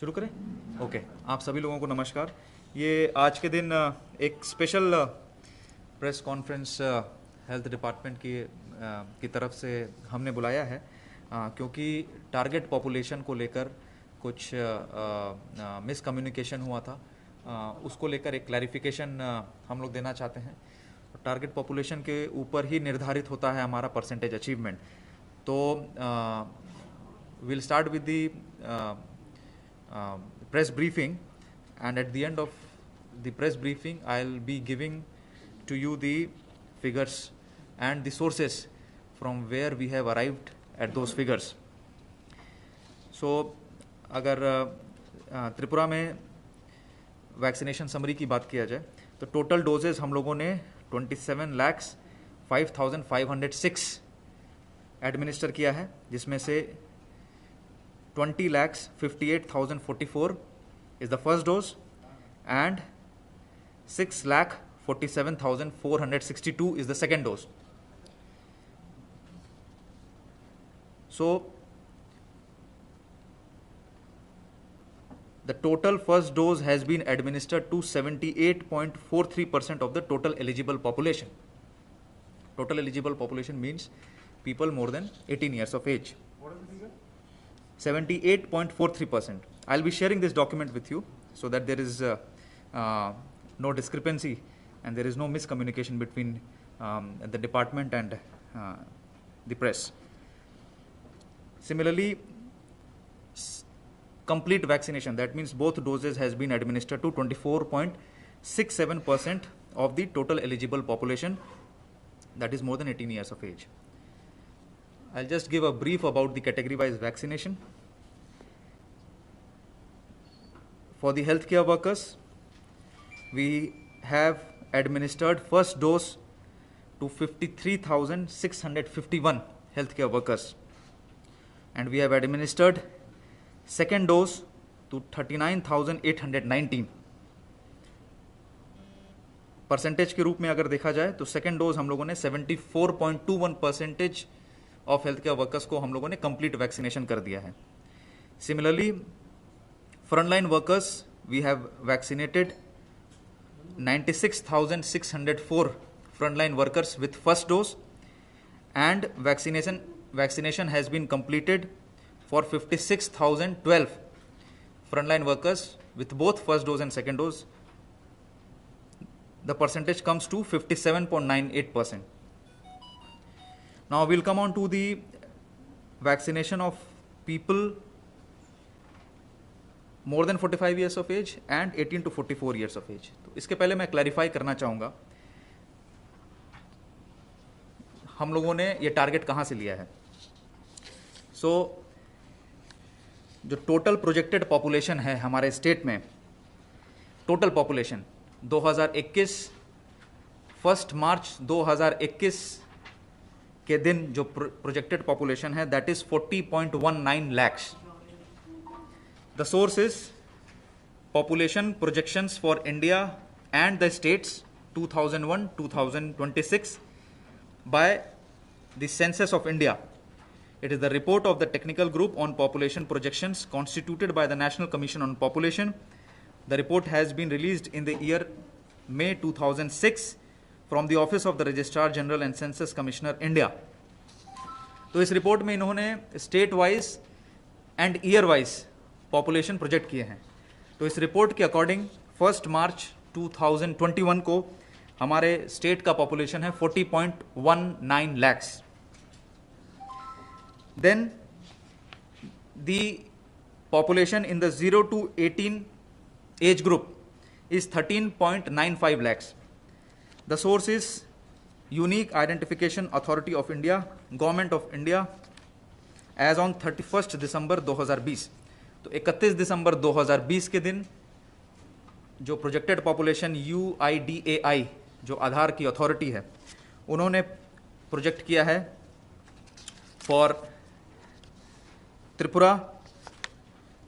शुरू करें। ओके, आप सभी लोगों को नमस्कार। ये आज के दिन एक special press conference health department की तरफ से हमने बुलाया है, क्योंकि टारगेट पॉपुलेशन को लेकर कुछ मिसकम्युनिकेशन हुआ था। उसको लेकर एक क्लैरिफिकेशन हम लोग देना चाहते हैं। टारगेट पॉपुलेशन के ऊपर ही निर्धारित होता है हमारा परसेंटेज अचीवमेंट। तो will start with the press briefing, and at the end of the press briefing I'll be giving to you the figures and the sources from where we have arrived at those figures. So अगर त्रिपुरा में vaccination summary की बात किया जाए तो total doses हम लोगों ने 27,05,506 एडमिनिस्टर किया है, जिसमें से 20,58,044 is the first dose and 6,47,462 is the second dose. So the total first dose has been administered to 78.43% of the total eligible population. Total eligible population means people more than 18 years of age. 78.43%. I'll be sharing this document with you so that there is no discrepancy and there is no miscommunication between the department and the press. Similarly, complete vaccination, that means both doses has been administered to 24.67% of the total eligible population, that is more than 18 years of age. I'll just give a brief about the category-wise vaccination. For the healthcare workers, we have administered first dose to 53,651 healthcare workers, and we have administered second dose to 39,819. Percentage के रूप में अगर देखा जाए तो second dose हम लोगों ने 74.21% ऑफ हेल्थ केयर वर्कर्स को हम लोगों ने कंप्लीट वैक्सीनेशन कर दिया है। Similarly frontline workers we have vaccinated 96,604 frontline workers with first dose, and vaccination has been completed for 56,012 frontline workers with both first dose and second dose. The percentage comes to 57.98%. Now we'll come on to the vaccination of people more than 45 years of age and 18 to 44 years of age. तो इसके पहले मैं clarify करना चाहूँगा, हम लोगों ने ये टारगेट कहाँ से लिया है. सो जो टोटल प्रोजेक्टेड पॉपुलेशन है हमारे स्टेट में, टोटल पॉपुलेशन 2021 1 मार्च 2021 के दिन जो प्रोजेक्टेड पॉपुलेशन है that is 40.19 lakhs. The source is population projections for India and the states 2001-2026 by the census of India. It is the report of the technical group on population projections constituted by the National Commission on Population. The report has been released in the year May 2006 from the Office of the Registrar General and Census Commissioner India. तो इस report में इन्होंने state wise and year wise population project किए हैं. तो इस report के according 1 मार्च 2021 को हमारे स्टेट का पॉपुलेशन है 40.19 lakhs. Then the population in the 0 to 18 age group is 13.95 lakhs. The source is Unique Identification Authority of India, Government of India, as on 31st December 2020. तो 31 दिसंबर 2020 के दिन जो प्रोजेक्टेड पॉपुलेशन UIDAI जो आधार की authority है उन्होंने project किया है फॉर त्रिपुरा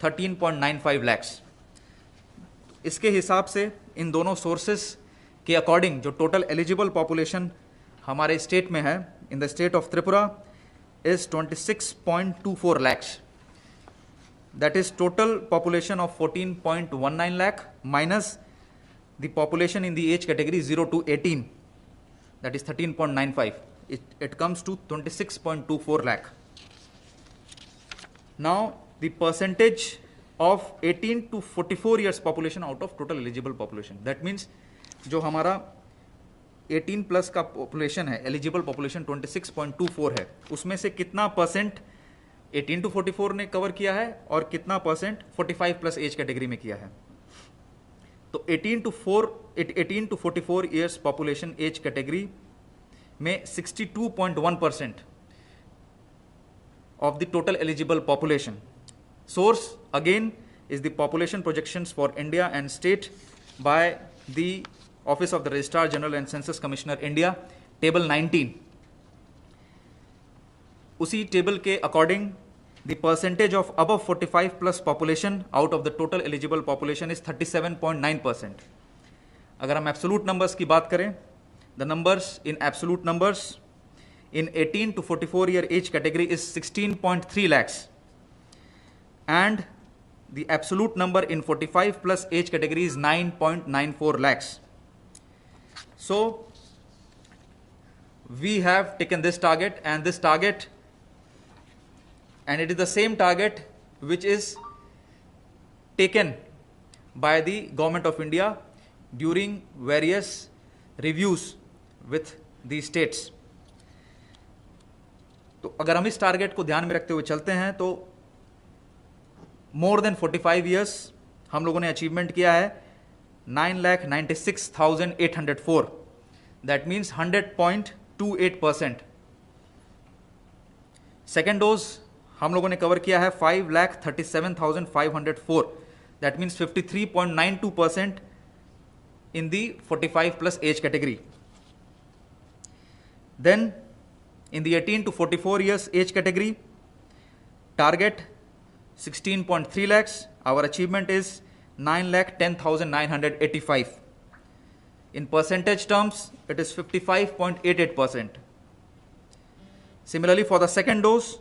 13.95 lakhs. इसके हिसाब से इन दोनों सोर्सेस के अकॉर्डिंग जो टोटल एलिजिबल पॉपुलेशन हमारे स्टेट में है in the state of Tripura is 26.24 lakhs. that is total population of 14.19 lakh minus the population in the age category 0 to 18, that is 13.95. It comes to 26.24 lakh. Now the percentage of 18 to 44 years population out of total eligible population, that means जो हमारा 18 plus का population है, eligible population 26.24 है, उसमें से कितना percent 18 to 44 ने cover किया है और कितना परसेंट 45 प्लस एज कैटेगरी में किया है. तो 18 to 44 years population age category में 62.1% of the total eligible population. Source again is the population projections for India and state by the Office of the Registrar General and Census Commissioner India, table 19. उसी table के according the percentage of above 45 plus population out of the total eligible population is 37.9%. अगर हम absolute numbers की बात करें, the numbers in absolute numbers in 18 to 44 year age category is 16.3 lakhs, and the absolute number in 45 plus age category is 9.94 lakhs. So we have taken this target, and this target, and it is the same target which is taken by the Government of India during various reviews with the states. तो अगर हम इस target को ध्यान में रखते हुए चलते हैं तो मोर देन 45 इयर्स हम लोगों ने अचीवमेंट किया है 9,96,804, दैट मीन्स 100.28%. सेकेंड डोज हम लोगों ने कवर किया है 5,37,504, that means 53.92% in the 45 plus age category. Then in the 18 to 44 years age category, target 16.3 lakhs, our achievement is 9,10,985. In percentage terms, it is 55.88%. Similarly, for the second dose,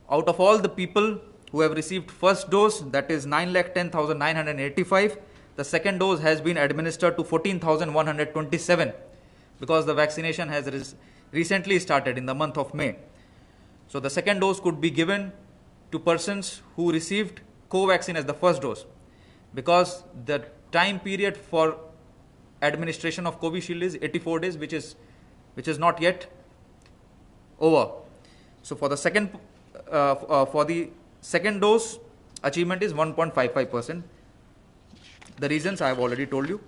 out of all the people who have received first dose, that is 9,10,985, the second dose has been administered to 14,127 because the vaccination has recently started in the month of May. So the second dose could be given to persons who received Covaxin as the first dose, because the time period for administration of Covishield is 84 days, which is not yet over. So for the second dose, achievement is 1.55%. The reasons I have already told you.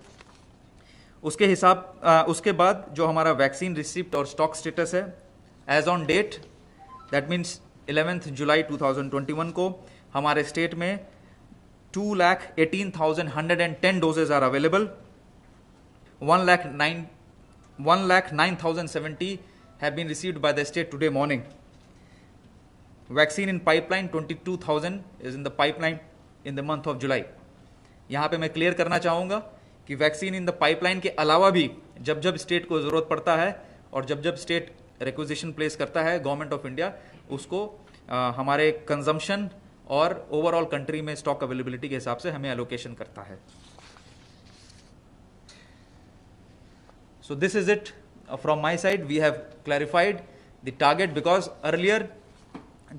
उसके बाद जो हमारा vaccine receipt और stock status है, as on date, that means 11 जुलाई 2021 को हमारे state में 2,18,110 doses are available. 1,09,070 have been received by the state today morning. Vaccine in pipeline 22,000 is in the pipeline in the month of July. यहाँ पे मैं clear करना चाहूँगा कि वैक्सीन इन द पाइपलाइन के अलावा भी जब जब स्टेट को ज़रूरत पड़ता है और जब जब स्टेट रिक्विजिशन प्लेस करता है, गवर्नमेंट ऑफ इंडिया उसको हमारे कंजम्पशन और ओवरऑल कंट्री में स्टॉक अवेलेबिलिटी के हिसाब से हमें एलोकेशन करता है. So this is it from my side. We have clarified the target because earlier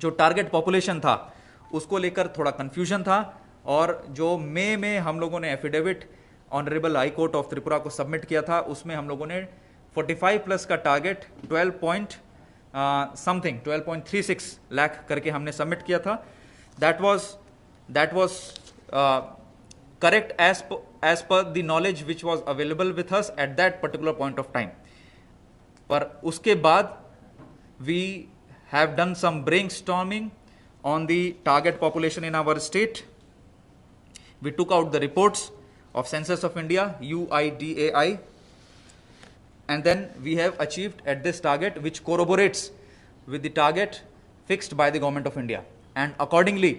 जो टारगेट पॉपुलेशन था उसको लेकर थोड़ा कंफ्यूजन था, और जो मई में हम लोगों ने affidavit honourable high court of Tripura को सबमिट किया था उसमें हम लोगों ने 45 प्लस का टारगेट 12.36 लाख करके हमने सबमिट किया था. That was correct as per the knowledge which was available with us at that particular point of time. पर उसके बाद we have done some brainstorming on the target population in our state. We took out the reports of Census of India, UIDAI, and then we have achieved at this target which corroborates with the target fixed by the Government of India, and accordingly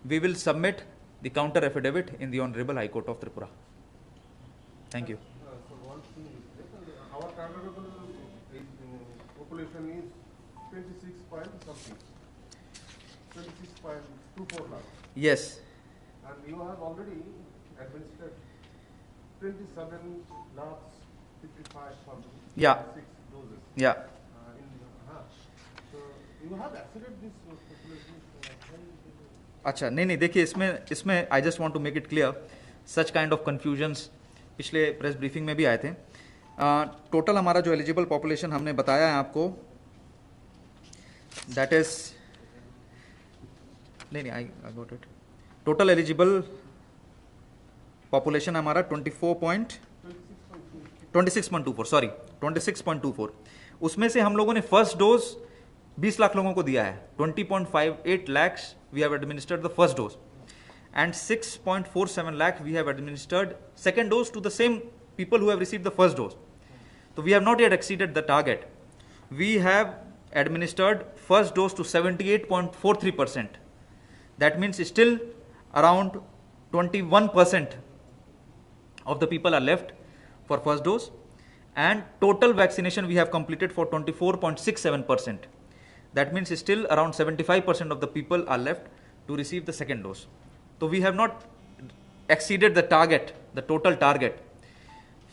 we will submit the counter affidavit in the Honorable High Court of Tripura. Thank you. So one thing is that our targetable population is 26 point something. 26.24 lakhs. Yes. And you have already administered 27 lakhs 55,000 Yeah. 6 doses. Yeah. So you have exceeded this population. अच्छा, नहीं देखिए, इसमें I just want to make it clear, such kind of confusions पिछले press briefing में भी आए थे। Total हमारा जो एलिजिबल पॉपुलेशन हमने बताया है आपको, दैट इज नहीं I got it. Total eligible population हमारा 26.24 उसमें से हम लोगों ने फर्स्ट डोज 20 लाख लोगों को दिया है। 20.58 lakhs we have administered the first dose and 6.47 lakh we have administered second dose to the same people who have received the first dose. So we have not yet exceeded the target. We have administered first dose to 78.43%. That means still around 21% of the people are left for first dose, and total vaccination we have completed for 24.67%. That means still around 75% of the people are left to receive the second dose. So we have not exceeded the target, the total target.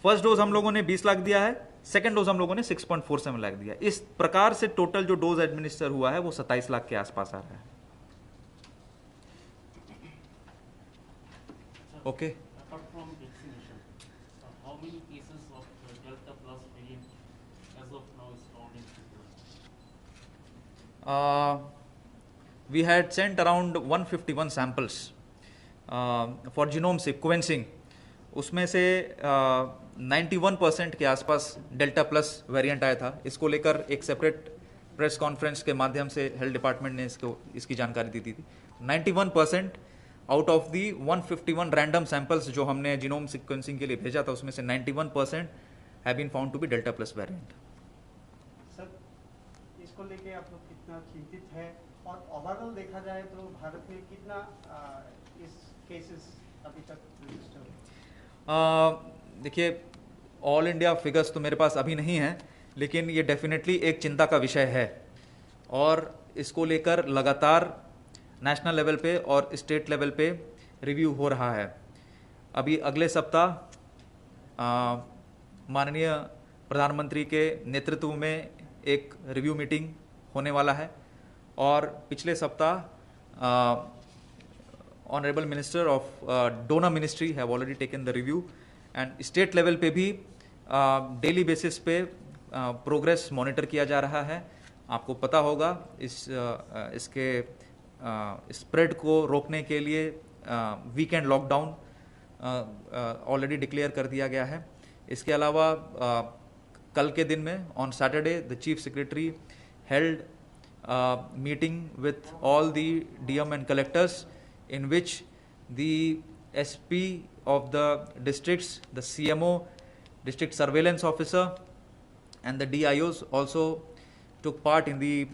First dose हम लोगों ने 20 लाख दिया है, second dose हम लोगों ने 6.47 लाख दिया। इस प्रकार से टोटल जो डोज एडमिनिस्टर हुआ है वो 27 लाख के आसपास आ रहा है। Okay. We had sent around 151 samples for genome sequencing. उसमें से 91% के आसपास डेल्टा प्लस वेरिएंट आया था। इसको लेकर एक सेपरेट प्रेस कॉन्फ्रेंस के माध्यम से हेल्थ डिपार्टमेंट ने इसकी जानकारी दी थी। 91% out of the 151 random samples जो हमने जीनोम सीक्वेंसिंग के लिए भेजा था, उसमें से 91% have been found to be delta plus variant. Sir, इसको लेके आप लोग कितना चिंतित है और ओवरऑल देखा जाए तो भारत में कितना इस केसेस अभी तक रजिस्टर हुए? देखिए, ऑल इंडिया फिगर्स तो मेरे पास अभी नहीं है, लेकिन ये डेफिनेटली एक चिंता का विषय है और इसको लेकर लगातार नेशनल लेवल पे और स्टेट लेवल पे रिव्यू हो रहा है। अभी अगले सप्ताह माननीय प्रधानमंत्री के नेतृत्व में एक रिव्यू मीटिंग होने वाला है और पिछले सप्ताह honourable minister of donor ministry have already taken the review and state level पे भी डेली बेसिस पे प्रोग्रेस मॉनिटर किया जा रहा है। आपको पता होगा इसके स्प्रेड को रोकने के लिए वीकेंड लॉकडाउन ऑलरेडी डिक्लेयर कर दिया गया है। इसके अलावा कल के दिन में on Saturday the chief secretary held meeting with all the DM and collectors in which the SP of the districts, the CMO, district surveillance officer and the DIOs also took part in the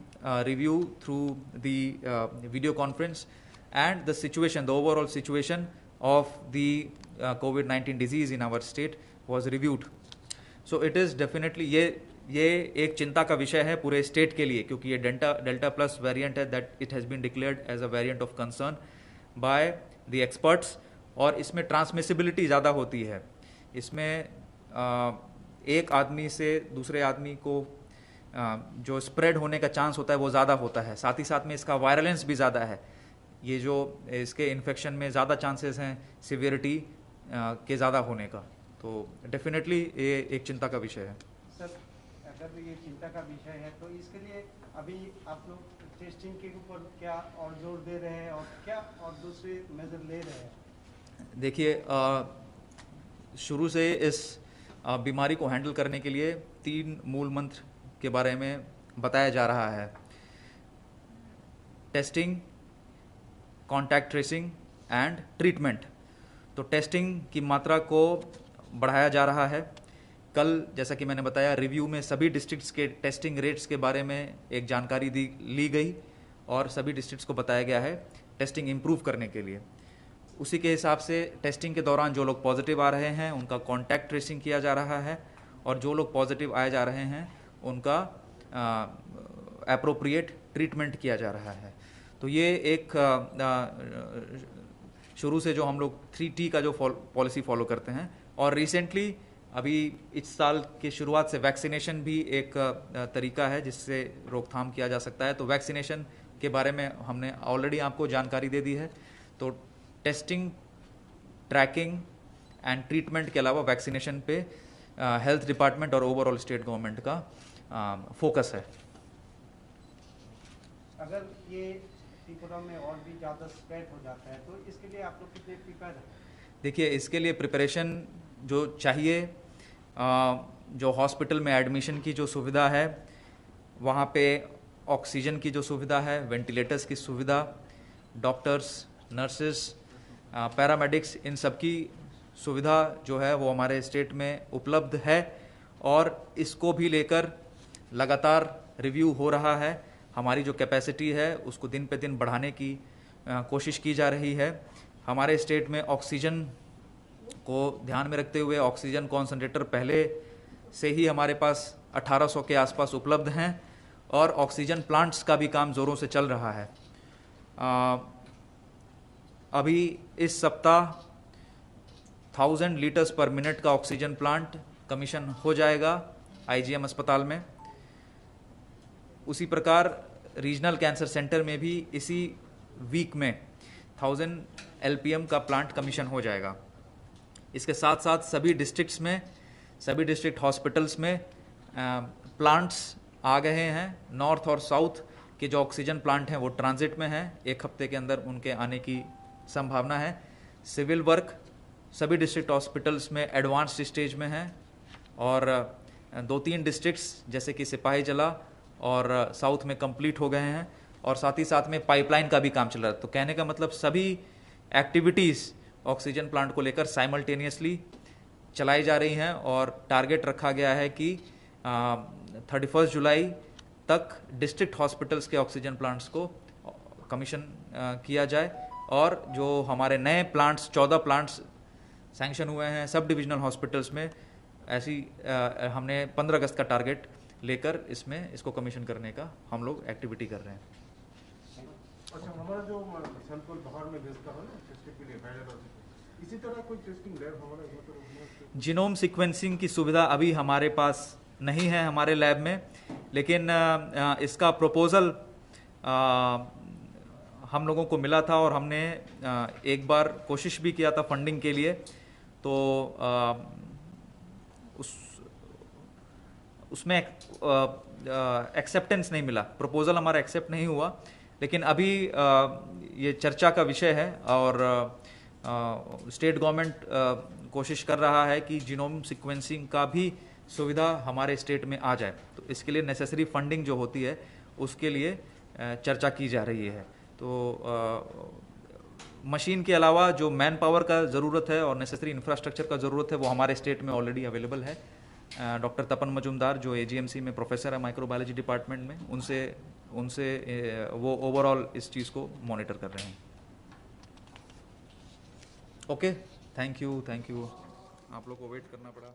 review through the video conference, and the situation, the overall situation of the COVID-19 disease in our state was reviewed. So it is definitely ये एक चिंता का विषय है पूरे state के लिए, क्योंकि ये डेल्टा प्लस वेरिएंट है that it has been declared as a variant of concern by the experts, और इसमें ट्रांसमिसिबिलिटी ज़्यादा होती है। इसमें एक आदमी से दूसरे आदमी को जो स्प्रेड होने का चांस होता है वो ज़्यादा होता है, साथ ही साथ में इसका वायरलेंस भी ज़्यादा है। ये जो इसके इन्फेक्शन में ज़्यादा चांसेस हैं सिवियरिटी के ज़्यादा होने का, तो डेफिनेटली ये एक चिंता का विषय है। सर, अगर ये चिंता का विषय है तो इसके लिए अभी आप लोग टेस्टिंग के ऊपर क्या और जोर दे रहे हैं और क्या और दूसरे मेजर ले रहे हैं? देखिए, शुरू से इस बीमारी को हैंडल करने के लिए 3 मूल मंत्र के बारे में बताया जा रहा है: testing, contact tracing and treatment. तो टेस्टिंग की मात्रा को बढ़ाया जा रहा है। कल जैसा कि मैंने बताया, रिव्यू में सभी डिस्ट्रिक्ट्स के टेस्टिंग रेट्स के बारे में एक जानकारी ली गई और सभी डिस्ट्रिक्ट्स को बताया गया है टेस्टिंग इम्प्रूव करने के लिए। उसी के हिसाब से टेस्टिंग के दौरान जो लोग पॉजिटिव आ रहे हैं उनका कॉन्टैक्ट ट्रेसिंग किया जा रहा है, और जो लोग पॉजिटिव आए जा रहे हैं उनका एप्रोप्रिएट ट्रीटमेंट किया जा रहा है। तो ये एक शुरू से जो हम लोग 3T का जो पॉलिसी फॉलो करते हैं, और रिसेंटली अभी इस साल के शुरुआत से वैक्सीनेशन भी एक तरीका है जिससे रोकथाम किया जा सकता है। तो वैक्सीनेशन के बारे में हमने ऑलरेडी आपको जानकारी दे दी है। तो टेस्टिंग, ट्रैकिंग एंड ट्रीटमेंट के अलावा वैक्सीनेशन पे हेल्थ डिपार्टमेंट और ओवरऑल स्टेट गवर्नमेंट का फोकस है। अगर ये त्रिपुरा में और भी ज़्यादा स्प्रेड हो जाता है तो इसके लिए आप लोग कितने प्रिपेयर हैं? देखिए, इसके लिए प्रिपरेशन जो चाहिए, जो हॉस्पिटल में एडमिशन की जो सुविधा है, वहाँ पे ऑक्सीजन की जो सुविधा है, वेंटिलेटर्स की सुविधा, डॉक्टर्स, नर्सेस, पैरामेडिक्स, इन सब की सुविधा जो है वो हमारे स्टेट में उपलब्ध है, और इसको भी लेकर लगातार रिव्यू हो रहा है। हमारी जो कैपेसिटी है उसको दिन पे दिन बढ़ाने की कोशिश की जा रही है। हमारे स्टेट में ऑक्सीजन को ध्यान में रखते हुए ऑक्सीजन कॉन्सेंट्रेटर पहले से ही हमारे पास 1800 के आसपास उपलब्ध हैं, और ऑक्सीजन प्लांट्स का भी काम ज़ोरों से चल रहा है। अभी इस सप्ताह 1000 लीटर्स पर मिनट का ऑक्सीजन प्लांट कमीशन हो जाएगा IGM अस्पताल में। उसी प्रकार रीजनल कैंसर सेंटर में भी इसी वीक में 1000 LPM का प्लांट कमीशन हो जाएगा। इसके साथ साथ सभी डिस्ट्रिक्ट्स में, सभी डिस्ट्रिक्ट हॉस्पिटल्स में प्लांट्स आ गए हैं। नॉर्थ और साउथ के जो ऑक्सीजन प्लांट हैं वो ट्रांजिट में हैं, 1 हफ्ते के अंदर उनके आने की संभावना है। सिविल वर्क सभी डिस्ट्रिक्ट हॉस्पिटल्स में एडवांस्ड स्टेज में है, और 2-3 डिस्ट्रिक्ट्स जैसे कि सिपाही जला और साउथ में कंप्लीट हो गए हैं, और साथ ही साथ में पाइपलाइन का भी काम चल रहा है। तो कहने का मतलब सभी एक्टिविटीज़ ऑक्सीजन प्लांट को लेकर साइमल्टेनियसली चलाई जा रही हैं, और टारगेट रखा गया है कि 31 जुलाई तक डिस्ट्रिक्ट हॉस्पिटल्स के ऑक्सीजन प्लांट्स को कमीशन किया जाए, और जो हमारे नए प्लांट्स 14 प्लांट्स सैंक्शन हुए हैं सब डिविजनल हॉस्पिटल्स में, ऐसी हमने 15 अगस्त का टारगेट लेकर इसको कमीशन करने का हम लोग एक्टिविटी कर रहे हैं। अच्छा, हमारा जो सैंपल बाहर में भेजता है ना टेस्टिंग के लिए वायरल, इसी तरह कोई टेस्टिंग लैब हमारा मतलब जीनोम सीक्वेंसिंग की सुविधा अभी हमारे पास नहीं है हमारे लैब में, लेकिन इसका प्रपोजल हम लोगों को मिला था, और हमने एक बार कोशिश भी किया था फंडिंग के लिए। तो उसमें एक्सेप्टेंस नहीं मिला, प्रपोजल हमारा एक्सेप्ट नहीं हुआ। लेकिन अभी ये चर्चा का विषय है, और स्टेट गवर्नमेंट कोशिश कर रहा है कि जीनोम सीक्वेंसिंग का भी सुविधा हमारे स्टेट में आ जाए। तो इसके लिए नेसेसरी फंडिंग जो होती है उसके लिए चर्चा की जा रही है। तो मशीन के अलावा जो मैन पावर का ज़रूरत है और नेसेसरी इंफ्रास्ट्रक्चर का ज़रूरत है वो हमारे स्टेट में ऑलरेडी अवेलेबल है। डॉक्टर तपन मजुमदार जो AGMC में प्रोफेसर है माइक्रोबायोलॉजी डिपार्टमेंट में, उनसे वो ओवरऑल इस चीज़ को मॉनिटर कर रहे हैं। Okay, thank you. आप लोग को वेट करना पड़ा।